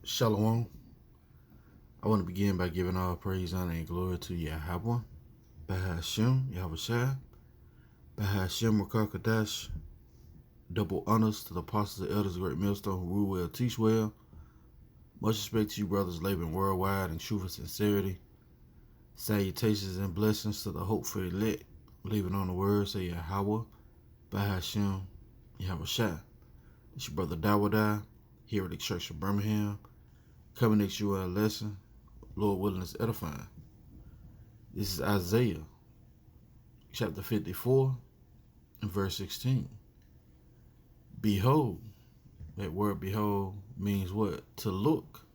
Shalom. I want to begin by giving all praise, honor, and glory to Yahawah Bahasham Yahawashi Bahasham Qadash. Double honors to the apostles and elders of Great Millstone who rule well, teach well. Much respect to you, brothers, laboring worldwide in truth and sincerity. Salutations and blessings to the hopeful elect, believing on the word, say Yahawah Bahasham Yahawashi. It's your brother Dawada here at the Church of Birmingham, coming next you with a lesson, Lord willing, is edifying. This is Isaiah chapter 54 and verse 16. Behold, that word behold means what? To look,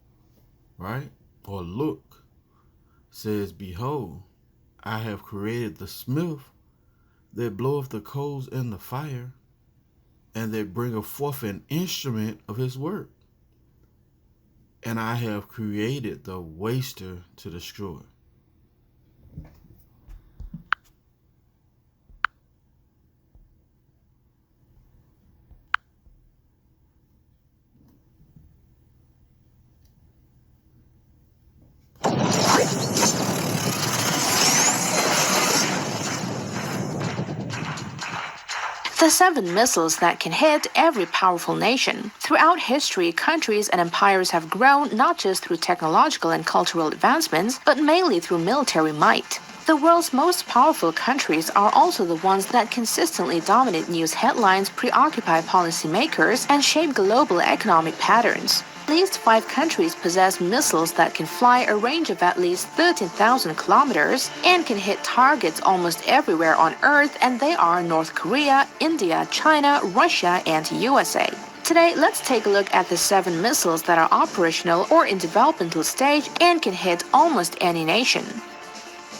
right? Or look. It says, behold, I have created the smith that bloweth the coals in the fire, and that bringeth forth an instrument of his work. And I have created the waster to destroy. The 7 missiles that can hit every powerful nation. Throughout history, countries and empires have grown not just through technological and cultural advancements, but mainly through military might. The world's most powerful countries are also the ones that consistently dominate news headlines, preoccupy policymakers, and shape global economic patterns. At least 5 countries possess missiles that can fly a range of at least 13,000 kilometers and can hit targets almost everywhere on Earth, and they are North Korea, India, China, Russia, and USA. Today, let's take a look at the 7 missiles that are operational or in developmental stage and can hit almost any nation.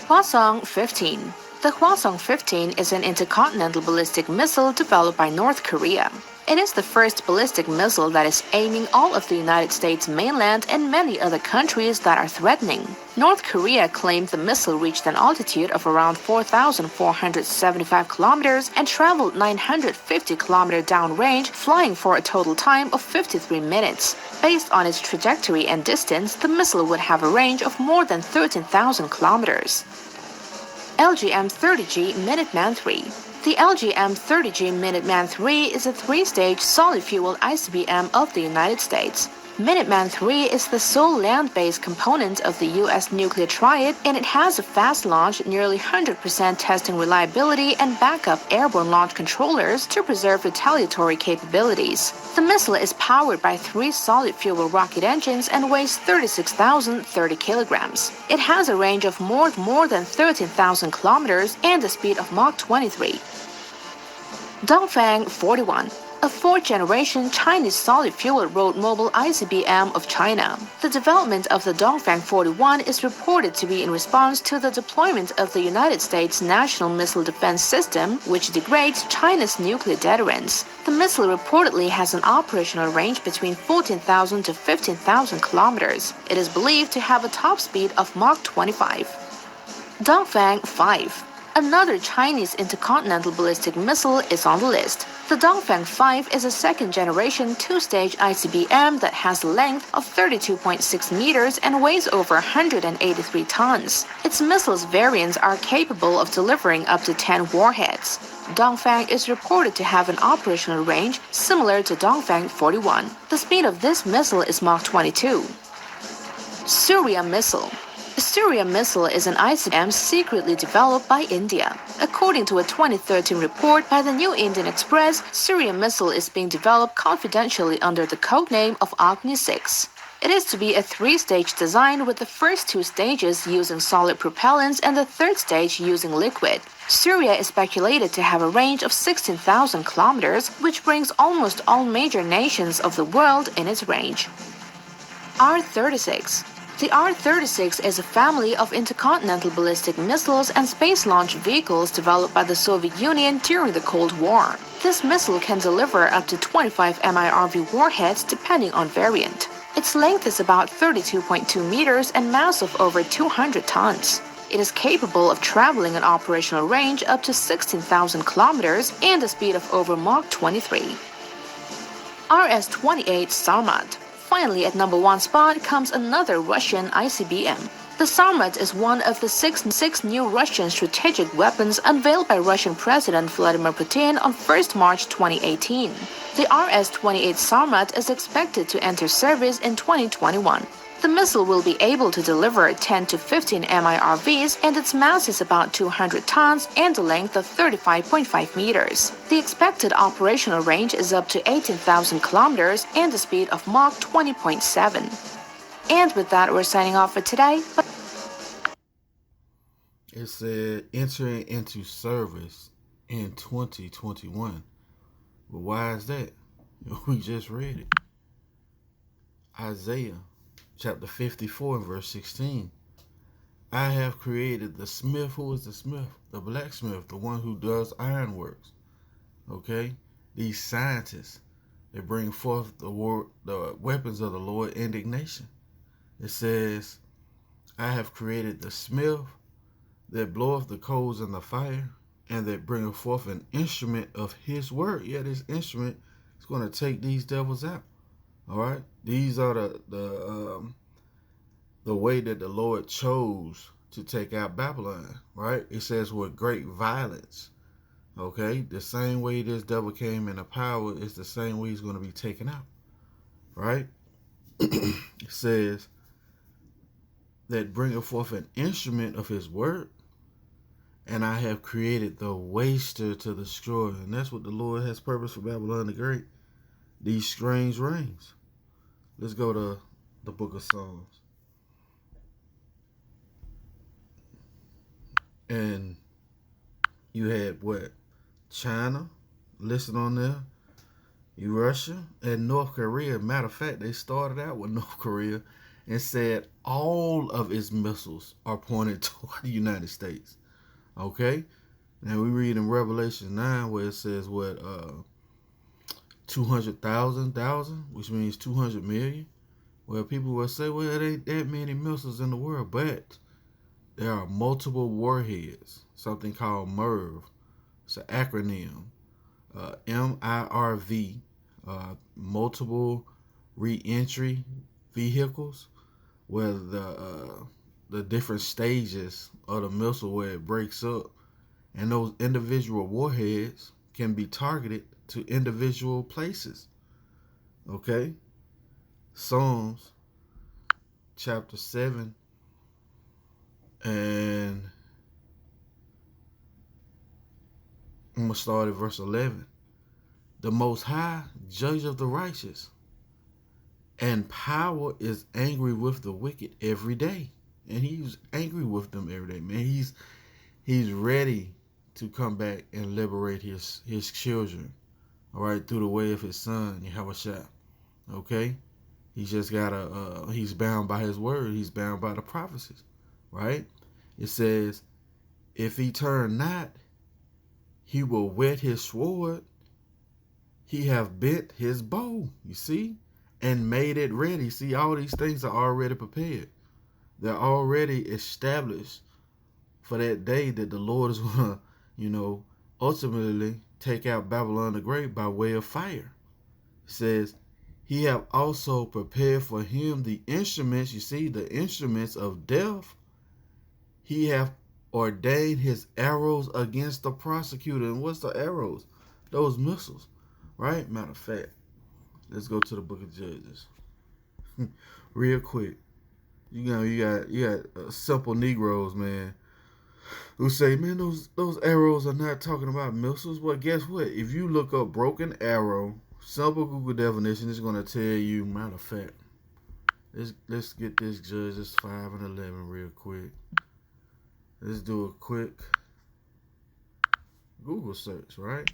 Hwasong 15. The Hwasong 15 is an intercontinental ballistic missile developed by North Korea. It is the first ballistic missile that is aiming all of the United States mainland and many other countries that are threatening. North Korea claimed the missile reached an altitude of around 4,475 kilometers and traveled 950 kilometers downrange, flying for a total time of 53 minutes. Based on its trajectory and distance, the missile would have a range of more than 13,000 kilometers. LGM-30G Minuteman III. The LGM-30G Minuteman III is a 3-stage solid-fuel ICBM of the United States. Minuteman III is the sole land-based component of the U.S. nuclear triad, and it has a fast launch, nearly 100% testing reliability, and backup airborne launch controllers to preserve retaliatory capabilities. The missile is powered by 3 solid-fuel rocket engines and weighs 36,030 kilograms. It has a range of more than 13,000 kilometers and a speed of Mach 23. Dongfang 41. A 4th-generation Chinese solid-fuel road-mobile ICBM of China. The development of the Dongfang 41 is reported to be in response to the deployment of the United States National Missile Defense System, which degrades China's nuclear deterrence. The missile reportedly has an operational range between 14,000 to 15,000 kilometers. It is believed to have a top speed of Mach 25. Dongfang 5. Another Chinese intercontinental ballistic missile is on the list. The Dongfang 5 is a 2nd-generation 2-stage ICBM that has a length of 32.6 meters and weighs over 183 tons. Its missiles variants are capable of delivering up to 10 warheads. Dongfang is reported to have an operational range similar to Dongfang 41. The speed of this missile is Mach 22. Surya Missile. The Surya missile is an ICBM secretly developed by India. According to a 2013 report by the New Indian Express, Surya missile is being developed confidentially under the codename of Agni 6. It is to be a 3-stage design, with the first 2 stages using solid propellants and the 3rd stage using liquid. Surya is speculated to have a range of 16,000 kilometers, which brings almost all major nations of the world in its range. R-36. The R-36 is a family of intercontinental ballistic missiles and space launch vehicles developed by the Soviet Union during the Cold War. This missile can deliver up to 25 MIRV warheads depending on variant. Its length is about 32.2 meters and mass of over 200 tons. It is capable of traveling an operational range up to 16,000 kilometers and a speed of over Mach 23. RS-28 Sarmat. Finally, at number 1 spot comes another Russian ICBM. The Sarmat is one of the six new Russian strategic weapons unveiled by Russian President Vladimir Putin on 1st March 2018. The RS-28 Sarmat is expected to enter service in 2021. The missile will be able to deliver 10 to 15 MIRVs, and its mass is about 200 tons and a length of 35.5 meters. The expected operational range is up to 18,000 kilometers and the speed of Mach 20.7. And with that, we're signing off for today. It said entering into service in 2021. Well, why is that? We just read it. Isaiah chapter 54 and verse 16. I have created the smith. Who is the smith? The blacksmith, the one who does ironworks. Okay? These scientists, they bring forth the weapons of the Lord indignation. It says, I have created the smith that bloweth the coals in the fire, and that bringeth forth an instrument of his word. Yeah, this instrument is going to take these devils out. All right? These are the way that the Lord chose to take out Babylon, right? It says with great violence. Okay? The same way this devil came into power is the same way he's going to be taken out. Right? It says that bringeth forth an instrument of his word, and I have created the waster to destroy. And that's what the Lord has purpose for Babylon the Great. These strange reigns. Let's go to the book of Psalms. And you had what? China listed on there. Russia and North Korea. Matter of fact, they started out with North Korea and said all of its missiles are pointed toward the United States. Okay? Now we read in Revelation 9 where it says what, 200,000, which means 200 million. Well, people will say, well, there ain't that many missiles in the world, but there are multiple warheads, something called MIRV. It's an acronym, MIRV, multiple re-entry vehicles, where the different stages of the missile where it breaks up, and those individual warheads can be targeted to individual places. Okay? Psalms chapter 7 and I'm going to start at verse 11. The Most High, judge of the righteous, and power is angry with the wicked every day. And he's angry with them every day, man. He's ready to come back and liberate his children, all right, through the way of his son, Yahawah. Okay? He's just got he's bound by his word. He's bound by the prophecies, right? It says, if he turn not, he will whet his sword. He have bent his bow, you see, and made it ready. See, all these things are already prepared. They're already established for that day that the Lord is going to, ultimately take out Babylon the Great by way of fire. It says, he have also prepared for him the instruments, you see, the instruments of death. He have ordained his arrows against the prosecutor. And what's the arrows? Those missiles, right? Matter of fact, let's go to the book of Judges real quick. You got simple Negroes, man, who say, man, those arrows are not talking about missiles. Well, guess what? If you look up broken arrow, simple Google definition is going to tell you, matter of fact, let's get this Judges 5 and 11 real quick. Let's do a quick Google search, right?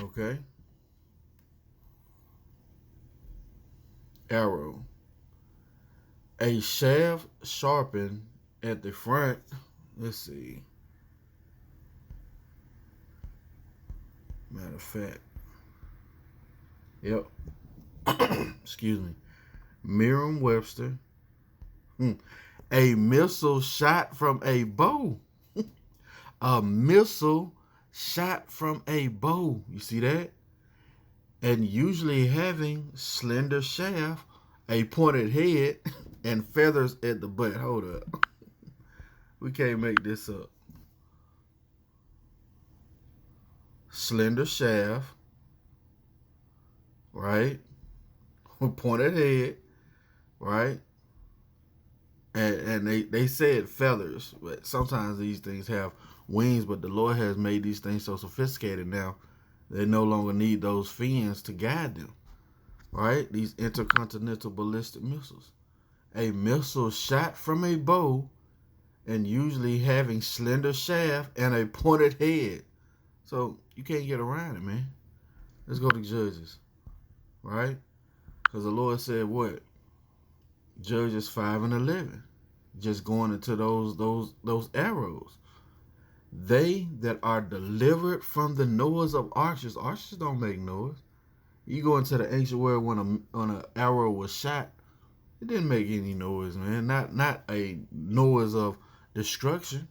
Okay. Arrow. A shaft sharpened at the front. Let's see. Matter of fact. Yep. Excuse me. Merriam-Webster. A missile shot from a bow. A missile shot from a bow. You see that? And usually having slender shaft, a pointed head, and feathers at the butt. Hold up. We can't make this up. Slender shaft, right? Pointed head, right? And they said feathers, but sometimes these things have wings, but the Lord has made these things so sophisticated now, they no longer need those fins to guide them, right? These intercontinental ballistic missiles. A missile shot from a bow and usually having slender shaft and a pointed head. So you can't get around it, man. Let's go to Judges, right? Because the Lord said what? Judges 5 and 11. Just going into those arrows. They that are delivered from the noise of archers. Archers don't make noise. You go into the ancient world when an arrow was shot, it didn't make any noise, man. Not a noise of destruction.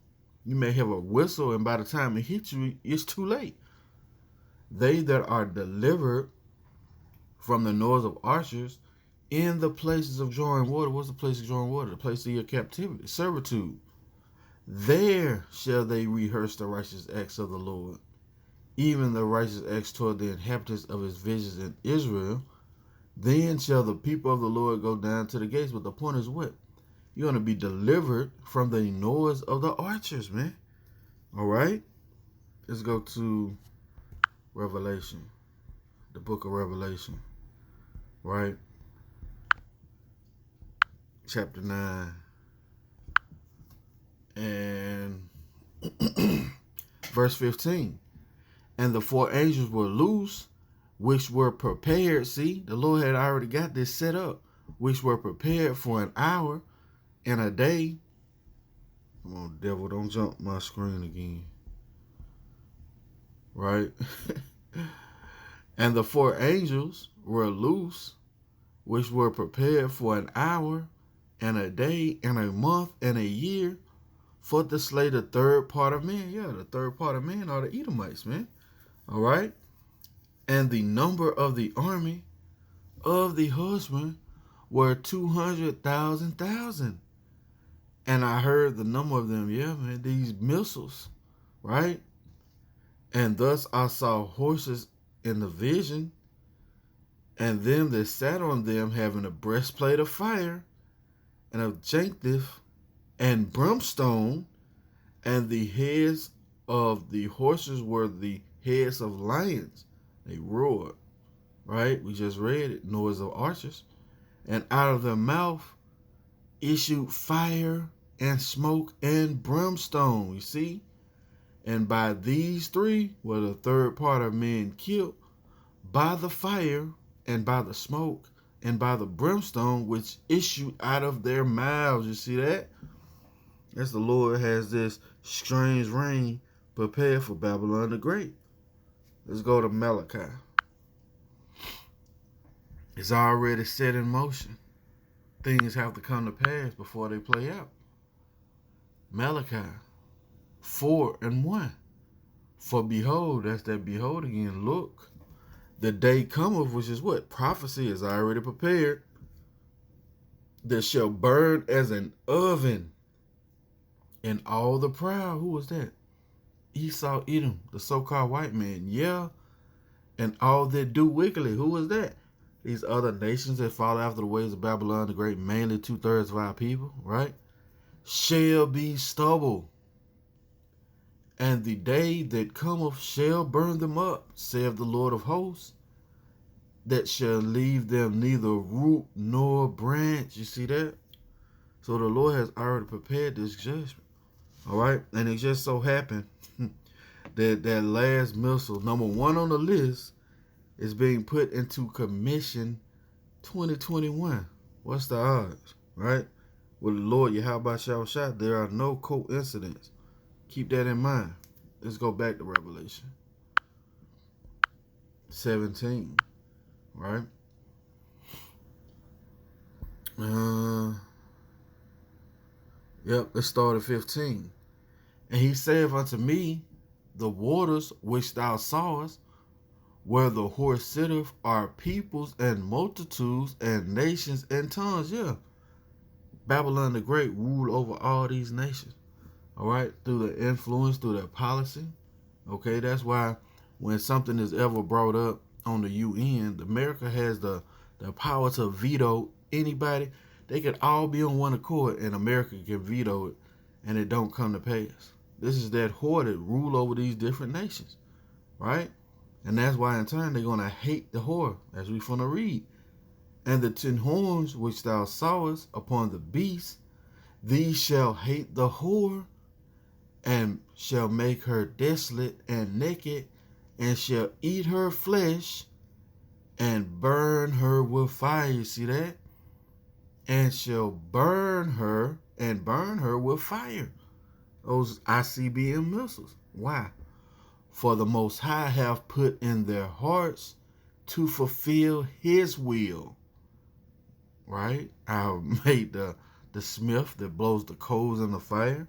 You may have a whistle, and by the time it hits you, it's too late. They that are delivered from the noise of archers in the places of drawing water. What's the place of drawing water? The place of your captivity, servitude. There shall they rehearse the righteous acts of the Lord, even the righteous acts toward the inhabitants of his visions in Israel. Then shall the people of the Lord go down to the gates. But the point is what? You're going to be delivered from the noise of the archers, man. All right? Let's go to Revelation, the book of Revelation, right? Chapter 9 and verse 15. And the 4 angels were loose, which were prepared. See, the Lord had already got this set up, which were prepared for an hour and a day. Come on, devil, don't jump my screen again. Right? And the 4 angels were loose, which were prepared for an hour and a day and a month and a year, for to slay the third part of men. Yeah, the third part of men are the Edomites, man. All right? And the number of the army of the husband were 200,000. And I heard the number of them, yeah, man, these missiles, right? And thus I saw horses in the vision, and them that sat on them having a breastplate of fire, and of jacinth and brimstone, and the heads of the horses were the heads of lions. They roared, right? We just read it, noise of archers. And out of their mouth issued fire and smoke and brimstone, you see? And by these 3 were the third part of men killed, by the fire and by the smoke and by the brimstone which issued out of their mouths. You see that? As the Lord has this strange rain prepared for Babylon the Great. Let's go to Malachi. It's already set in motion. Things have to come to pass before they play out. Malachi 4 and 1. For behold, that's that behold again, look, the day cometh, which is what? Prophecy is already prepared, that shall burn as an oven. And all the proud, who was that? Esau, Edom, the so-called white man. Yeah. And all that do wickedly, who was that? These other nations that follow after the ways of Babylon the Great, mainly 2/3 of our people, right? Shall be stubble. And the day that cometh shall burn them up, saith the Lord of hosts, that shall leave them neither root nor branch. You see that? So the Lord has already prepared this judgment. All right? And it just so happened that last missile, number 1 on the list, is being put into commission 2021. What's the odds, right? With the Lord Yahawah Bahasham Yahawashi, there are no coincidences. Keep that in mind. Let's go back to Revelation 17, right? Let's start at 15. And he saith unto me, the waters which thou sawest, where the horse sitteth, are peoples and multitudes and nations and tongues. Yeah. Babylon the Great ruled over all these nations. All right. Through the influence, through their policy. Okay. That's why when something is ever brought up on the UN, America has the power to veto anybody. They could all be on one accord and America can veto it and it don't come to pass. This is that whore that rule over these different nations. Right? And that's why in turn they're going to hate the whore, as we finna read. And the 10 horns which thou sawest upon the beast, these shall hate the whore, and shall make her desolate and naked, and shall eat her flesh, and burn her with fire. You see that? And shall burn her, and burn her with fire. Those ICBM missiles. Why? For the Most High have put in their hearts to fulfill his will. Right? I have made the smith that blows the coals in the fire.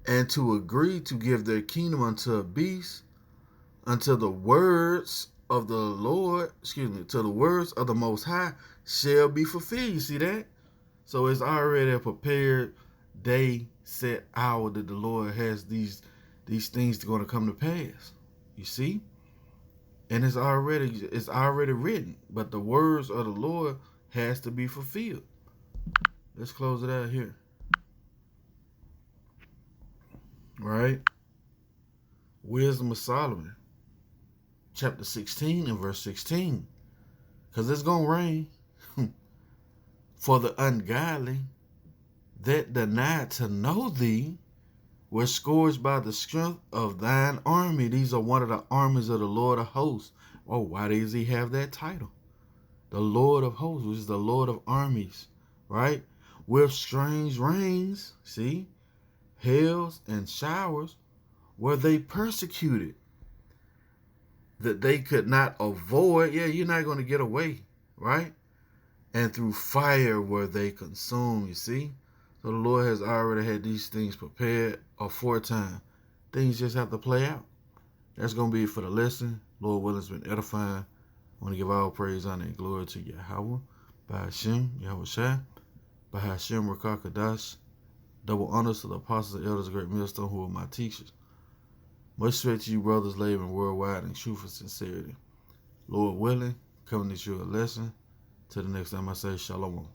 And to agree to give their kingdom unto a beast, until the words of the Lord, till the words of the Most High shall be fulfilled. You see that? So it's already a prepared day, set hour that the Lord has these things going to come to pass. You see? And it's already written. But the words of the Lord has to be fulfilled. Let's close it out here. Right? Wisdom of Solomon. Chapter 16 and verse 16. Because it's going to rain. For the ungodly that deny to know thee were scourged by the strength of thine army. These are one of the armies of the Lord of hosts. Oh, why does he have that title? The Lord of hosts, which is the Lord of armies, right? With strange rains, see, hails and showers, were they persecuted, that they could not avoid. Yeah, you're not going to get away, right? And through fire were they consumed, you see? So the Lord has already had these things prepared aforetime. Things just have to play out. That's going to be it for the lesson. Lord willing, it's been edifying. I want to give all praise, honor, and glory to Yahawah Bahasham Yahawashi Bahasham, Qadash. Double honors to the apostles and elders of Great Millstone who are my teachers. Much respect to you, brothers, laboring worldwide in truth and sincerity. Lord willing, coming to you a lesson. Till the next time I say shalom.